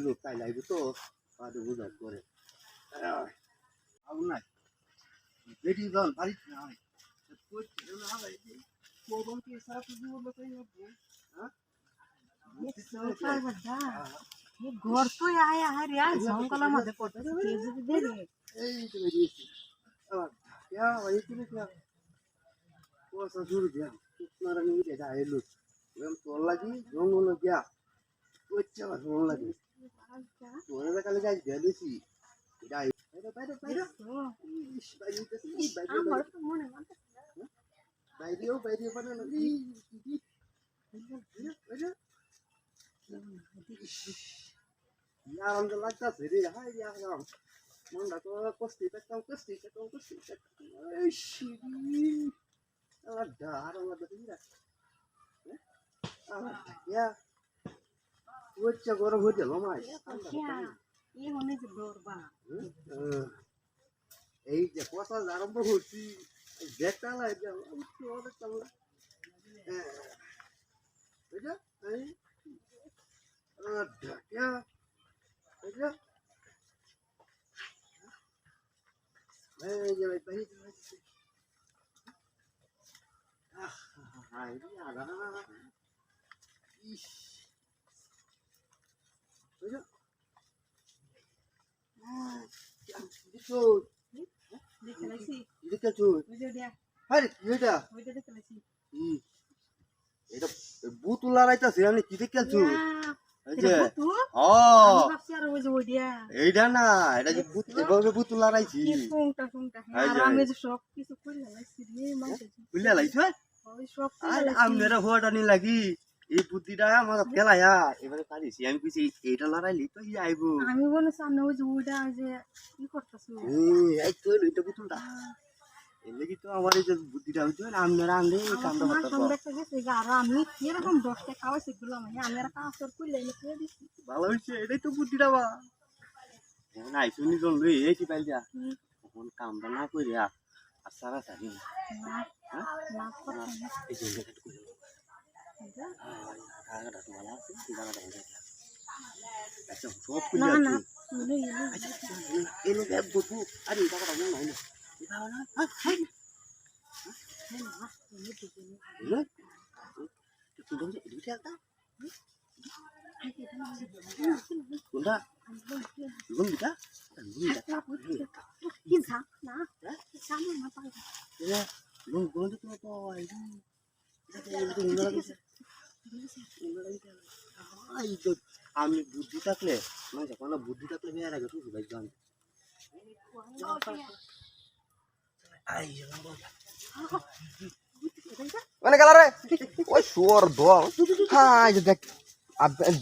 লোক তাই লাগবে তো কাজে বোঝার করে আগুন নাই বেটি যখন বাড়িতে না হয় ঘর তো আয় আয় রে জঙ্গলের মধ্যে পড়তেছে এই তো বেরিয়েছি क्या वही तो क्या वो ससुर गया तुम्हारा नहीं देखा है लोग हम तो लगी जोंग लग गया वो अच्छा बात होने लगी तो ना कल जाए जल्दी जाए बैठो बैठो इस भाई तो सी भाई बना लगी यार हमको लगता है रे हाय यार Manda to costita tão costita Ixi, ela dá uma batida. Ya, wacce agora vou de loma. ये होने से डर बा এই যে কথা আরম্ভ করছি দেখটা লাগে কি হবে তাহলে এটা এই ঢাকা এটা এই যে ভাই Ay, ya, ish. Oye. Dito. देखलासी Dito chu. বুঝে দিয়া আরে এটা ওইটা দেখলাছি এটা বুতুলা রাইতাছে আমি কি দেখছু এই যে তু ও আমি ভাবছি আর ওই যে ওইটা এইটা না এটা যে বুত এভাবে বুতুলা রাইছি কি শুনটা আর আমি যে সব কিছু করে লাইছি রে মাঝে বুঝলা লাইছ ওই সব আর আমরা হোটা নি লাগি এই বুদ্ধিটা আমার ফেলায়া এবারে পারিছি আমি কইছি এইটা লড়াইলি তো ই আইবো আমি বলে সামনে ওই যে ওইটা যে কি করতেছ এই তো এইটা বুতুলটা এর লাগি তো আমার এই যে বুদ্ধিটা হইতো আমরা আনলে এই কামটা আমার করতে সঙ্গে একটা গেছে আর আমি এরকম 10টা খাওয়াইছি গুলো আমি আমরা কাঁচর কইলে এনে করে দিছি ভালো হইছে এটাই তো বুদ্ধিটা বা এখন আইসুনি জন লই এই কি পাইল যা এখন কামটা না কইরা আর সারা সারি না না করতে এই যে এটা কই আগা তো ভালো আছে এই জায়গাটা ভালো আছে আচ্ছা সব কই না যাচ্ছে না শুনে আচ্ছা এনে দেব বুতু আরে এই জায়গাটা ভালো নাই না এই ভালো না হ্যাঁ হ্যাঁ তুই তো এদিকে একটা কোনটা কোন দিটা কি ঝাক না সামনে না পাই এ লোক কোন দিকে তো আইডি এটা তো উন্নয়ন আছে এই তো আমি বুদ্ধি থাকলে মানে কোন বুদ্ধি থাকলে মেয়ের আগে তুই ভাই জান আই মানে গেল রে ওই শুয়ার দল হ্যাঁ এই যে দেখ